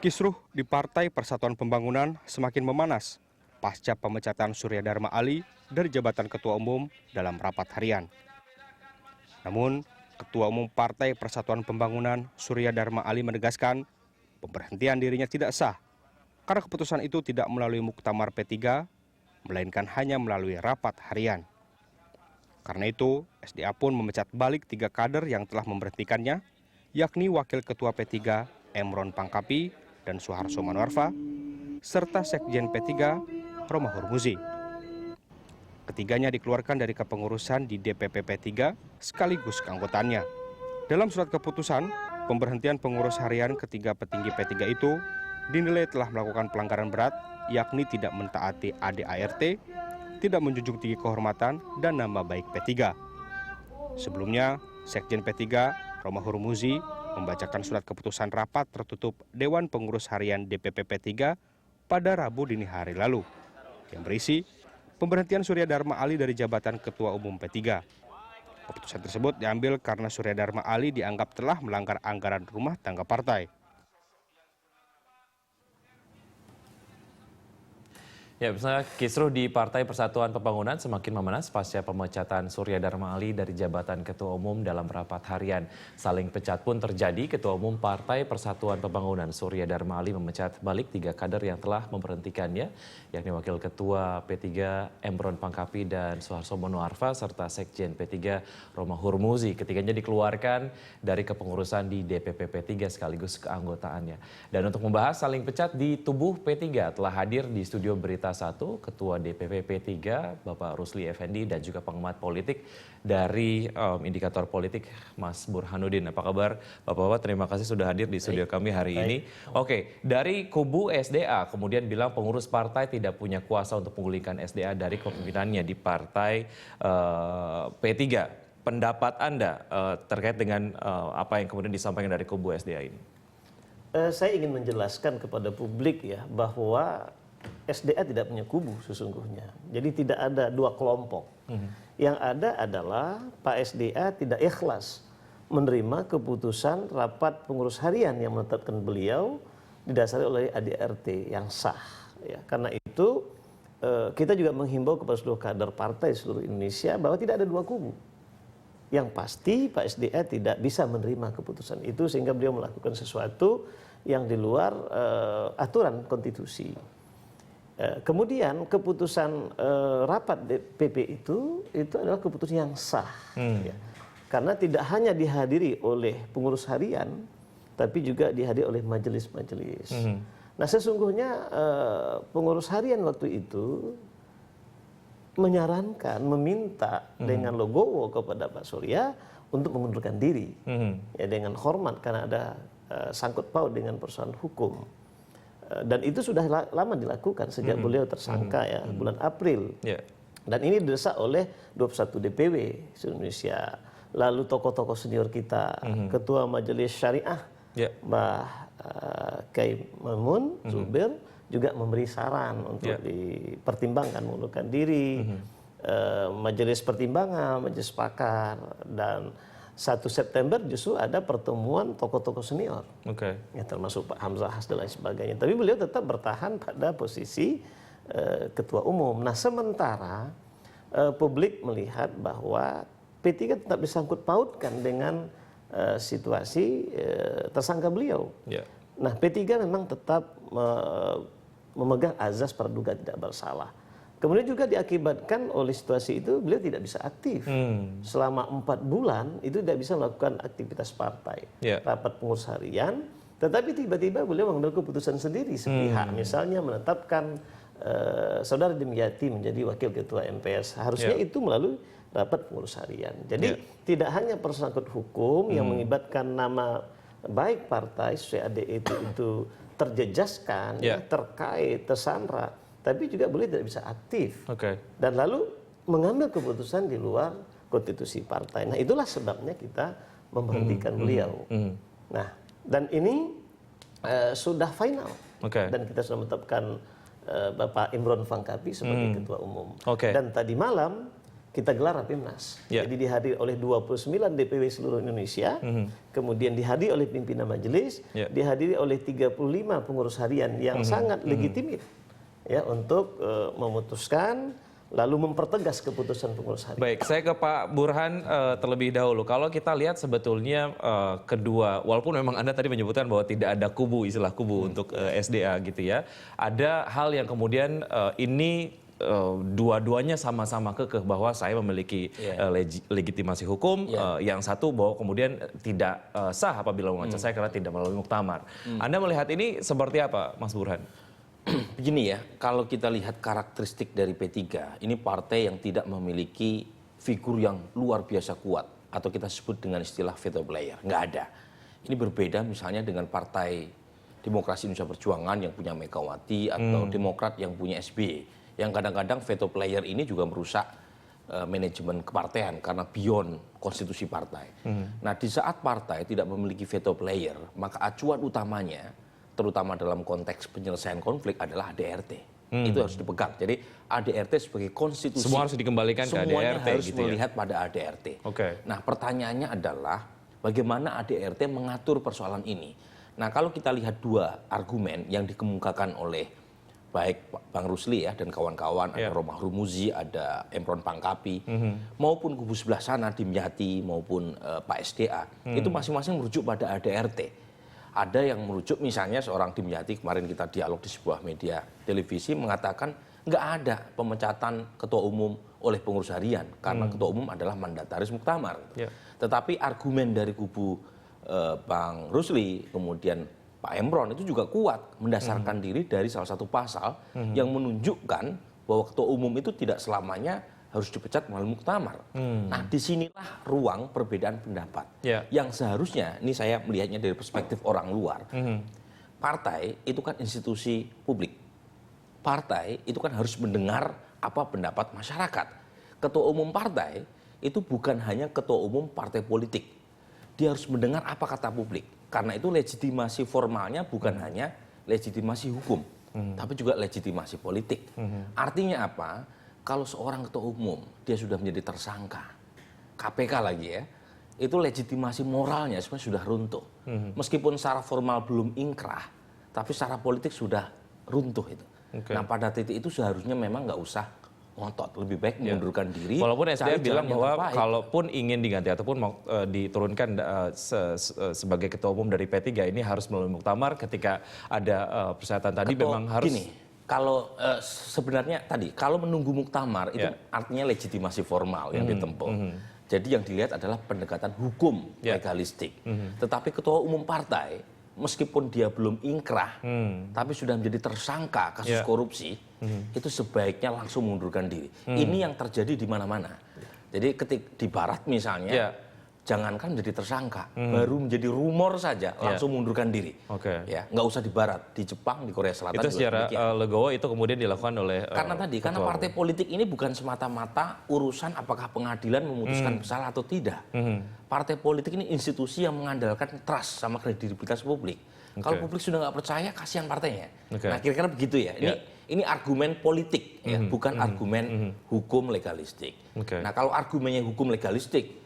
Kisruh di Partai Persatuan Pembangunan semakin memanas pasca pemecatan Surya Dharma Ali dari jabatan Ketua Umum dalam rapat harian. Namun, Ketua Umum Partai Persatuan Pembangunan Surya Dharma Ali menegaskan pemberhentian dirinya tidak sah karena keputusan itu tidak melalui muktamar P3, melainkan hanya melalui rapat harian. Karena itu, SDA pun memecat balik 3 kader yang telah memberhentikannya, yakni Wakil Ketua P3 Emron Pangkapi dan Suharso Manoarfa, serta Sekjen P3 Romah Hurmuzi. Ketiganya dikeluarkan dari kepengurusan di DPP P3 sekaligus keanggotaannya. Dalam surat keputusan, pemberhentian pengurus harian ketiga petinggi P3 itu dinilai telah melakukan pelanggaran berat, yakni tidak mentaati ADART, tidak menjunjung tinggi kehormatan dan nama baik P3. Sebelumnya, Sekjen P3 Romah Hurmuzi membacakan surat keputusan rapat tertutup Dewan Pengurus Harian DPP P3 pada Rabu dini hari lalu, yang berisi pemberhentian Surya Dharma Ali dari jabatan Ketua Umum P3. Keputusan tersebut diambil karena Surya Dharma Ali dianggap telah melanggar anggaran rumah tangga partai. Ya, misalnya kisruh di Partai Persatuan Pembangunan semakin memanas pasca pemecatan Surya Dharma Ali dari jabatan Ketua Umum dalam rapat harian. Saling pecat pun terjadi. Ketua Umum Partai Persatuan Pembangunan Surya Dharma Ali memecat balik 3 kader yang telah memberhentikannya, yakni Wakil Ketua P3 Emron Pangkapi dan Suharso Manoarfa serta Sekjen P3 Romah Hurmuzi. Ketiganya dikeluarkan dari kepengurusan di DPP P3 sekaligus keanggotaannya. Dan untuk membahas saling pecat di tubuh P3 telah hadir di studio Berita 1, Ketua DPP P3 Bapak Rusli Effendi dan juga pengamat politik dari Indikator Politik Mas Burhanuddin. Apa kabar Bapak-Bapak? Terima kasih sudah hadir di studio kami hari ini. Oke, dari kubu SDA kemudian bilang pengurus partai tidak punya kuasa untuk menggulingkan SDA dari kepemimpinannya di partai P3. Pendapat Anda terkait dengan apa yang kemudian disampaikan dari kubu SDA ini? Saya ingin menjelaskan kepada publik ya bahwa SDA tidak punya kubu sesungguhnya. Jadi tidak ada 2 kelompok. Yang ada adalah Pak SDA tidak ikhlas menerima keputusan rapat pengurus harian yang menetapkan beliau didasari oleh ADART yang sah. Ya, karena itu kita juga menghimbau kepada seluruh kader partai seluruh Indonesia bahwa tidak ada 2 kubu. Yang pasti Pak SDA tidak bisa menerima keputusan itu sehingga beliau melakukan sesuatu yang di luar aturan konstitusi. Kemudian keputusan rapat DPP itu adalah keputusan yang sah. Ya. Karena tidak hanya dihadiri oleh pengurus harian, tapi juga dihadiri oleh majelis-majelis. Nah sesungguhnya pengurus harian waktu itu menyarankan, meminta dengan logowo kepada Pak Surya untuk mengundurkan diri. Ya, dengan hormat karena ada sangkut paut dengan persoalan hukum. Dan itu sudah lama dilakukan sejak beliau tersangka ya bulan April. Dan ini didesak oleh 21 DPW se-Indonesia. Lalu tokoh-tokoh senior kita, Ketua Majelis Syariah Mbah Kiai Mamun Zubir juga memberi saran untuk dipertimbangkan mengundurkan diri. Majelis pertimbangan, majelis pakar, dan 1 September justru ada pertemuan tokoh-tokoh senior, ya, termasuk Pak Hamzah dan lain sebagainya. Tapi beliau tetap bertahan pada posisi ketua umum. Nah sementara publik melihat bahwa P3 tetap disangkut pautkan dengan situasi tersangka beliau. Nah P3 memang tetap memegang azas praduga tidak bersalah. Kemudian juga diakibatkan oleh situasi itu beliau tidak bisa aktif. Selama 4 bulan itu tidak bisa melakukan aktivitas partai. Rapat pengurus harian, tetapi tiba-tiba beliau mengambil keputusan sendiri sepihak. Misalnya menetapkan Saudara Dimyati menjadi wakil ketua MPS. Harusnya itu melalui rapat pengurus harian. Jadi tidak hanya persangkut hukum yang mengibatkan nama baik partai sesuai ADE itu terjejaskan, terkait, tersandra. Tapi juga beliau tidak bisa aktif. Dan lalu mengambil keputusan di luar konstitusi partai. Nah itulah sebabnya kita memberhentikan beliau. Nah dan ini sudah final. Dan kita sudah menetapkan Bapak Emron Pangkapi sebagai ketua umum. Dan tadi malam kita gelar Rapimnas. Ya. Jadi dihadiri oleh 29 DPW seluruh Indonesia, kemudian dihadiri oleh pimpinan majelis, Ya. dihadiri oleh 35 pengurus harian yang sangat legitimit ya untuk memutuskan lalu mempertegas keputusan pengurus harian. Baik, saya ke Pak Burhan terlebih dahulu. Kalau kita lihat sebetulnya kedua, walaupun memang Anda tadi menyebutkan bahwa tidak ada kubu, istilah kubu untuk SDA gitu ya. Ada hal yang kemudian ini dua-duanya sama-sama kekeh bahwa saya memiliki legitimasi hukum, yang satu bahwa kemudian tidak sah apabila memecat saya karena tidak melalui muktamar. Anda melihat ini seperti apa, Mas Burhan? Begini ya, kalau kita lihat karakteristik dari P3, ini partai yang tidak memiliki figur yang luar biasa kuat, atau kita sebut dengan istilah veto player, nggak ada. Ini berbeda misalnya dengan Partai Demokrasi Indonesia Perjuangan yang punya Megawati, atau Demokrat yang punya SBY, yang kadang-kadang veto player ini juga merusak manajemen kepartean karena beyond konstitusi partai. Nah, di saat partai tidak memiliki veto player, maka acuan utamanya terutama dalam konteks penyelesaian konflik adalah ADRT. Itu harus dipegang. Jadi ADRT sebagai konstitusi. Semua harus dikembalikan ke ADRT. Semuanya harus gitu melihat pada ADRT. Oke. Nah, pertanyaannya adalah bagaimana ADRT mengatur persoalan ini. Nah, kalau kita lihat dua argumen yang dikemukakan oleh baik Bang Rusli ya dan kawan-kawan, ada Romah Rumuzi, ada Emron Pangkapi, maupun kubu sebelah sana Dimyati maupun Pak SDA, itu masing-masing merujuk pada ADRT. Ada yang merujuk misalnya seorang Dimyati, kemarin kita dialog di sebuah media televisi mengatakan nggak ada pemecatan ketua umum oleh pengurus harian karena ketua umum adalah mandataris muktamar. Tetapi argumen dari kubu Bang Rusli kemudian Pak Emron itu juga kuat mendasarkan diri dari salah satu pasal yang menunjukkan bahwa ketua umum itu tidak selamanya harus dipecat melalui muktamar. Nah, disinilah ruang perbedaan pendapat. Yang seharusnya, ini saya melihatnya dari perspektif orang luar, partai itu kan institusi publik. Partai itu kan harus mendengar apa pendapat masyarakat. Ketua umum partai itu bukan hanya ketua umum partai politik. Dia harus mendengar apa kata publik. Karena itu legitimasi formalnya bukan hanya legitimasi hukum, tapi juga legitimasi politik. Artinya apa? Kalau seorang ketua umum dia sudah menjadi tersangka, KPK lagi ya, itu legitimasi moralnya sebenarnya sudah runtuh. Meskipun secara formal belum ingkrah, tapi secara politik sudah runtuh itu. Nah, pada titik itu seharusnya memang nggak usah ngotot, lebih baik mengundurkan diri. Walaupun SDA bilang bahwa terbaik. kalaupun ingin diganti ataupun mau diturunkan sebagai ketua umum dari P3 ini harus melalui muktamar ketika ada persyaratan tadi memang harus. Gini, kalau sebenarnya tadi kalau menunggu muktamar itu artinya legitimasi formal yang ditempuh. Jadi yang dilihat adalah pendekatan hukum legalistik. Tetapi ketua umum partai meskipun dia belum ingkrah tapi sudah menjadi tersangka kasus korupsi, itu sebaiknya langsung mengundurkan diri. Ini yang terjadi di mana-mana. Jadi ketika di barat misalnya jangankan menjadi tersangka, baru menjadi rumor saja langsung mengundurkan diri. Ya, nggak usah di barat, di Jepang, di Korea Selatan. Itu secara legowo itu kemudian dilakukan oleh karena partai politik ini bukan semata-mata urusan apakah pengadilan memutuskan bersalah atau tidak. Partai politik ini institusi yang mengandalkan trust sama kredibilitas publik. Kalau publik sudah nggak percaya, kasihan partainya. Nah, kira-kira begitu ya. Ini argumen politik, ya, bukan argumen hukum legalistik. Nah, kalau argumennya hukum legalistik,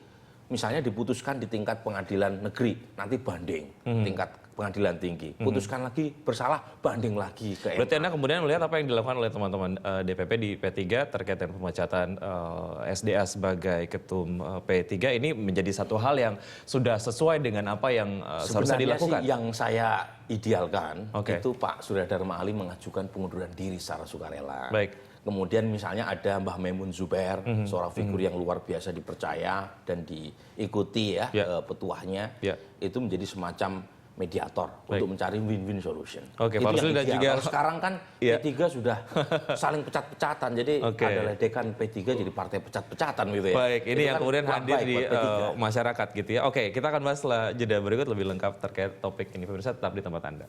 misalnya diputuskan di tingkat pengadilan negeri, nanti banding tingkat pengadilan tinggi, putuskan lagi bersalah, banding lagi ke MA. Berarti Anda kemudian melihat apa yang dilakukan oleh teman-teman DPP di P3 terkait dengan pemecatan SDA sebagai ketum P3 ini menjadi satu hal yang sudah sesuai dengan apa yang seharusnya dilakukan? Sih yang saya idealkan itu Pak Surya Dharma Ali mengajukan pengunduran diri secara sukarela. Kemudian misalnya ada Mbah Maimun Zubair, seorang figur yang luar biasa dipercaya dan diikuti ya petuahnya, itu menjadi semacam mediator untuk mencari win-win solution. Pak itu Rusli dan juga sekarang kan P3 sudah saling pecat-pecatan, jadi ada ledekan P3 jadi partai pecat-pecatan gitu ya. Baik, ini itu yang kan kemudian hadir di P3. masyarakat gitu ya. Oke, kita akan bahas setelah jeda berikut lebih lengkap terkait topik ini. Pemirsa tetap di tempat Anda.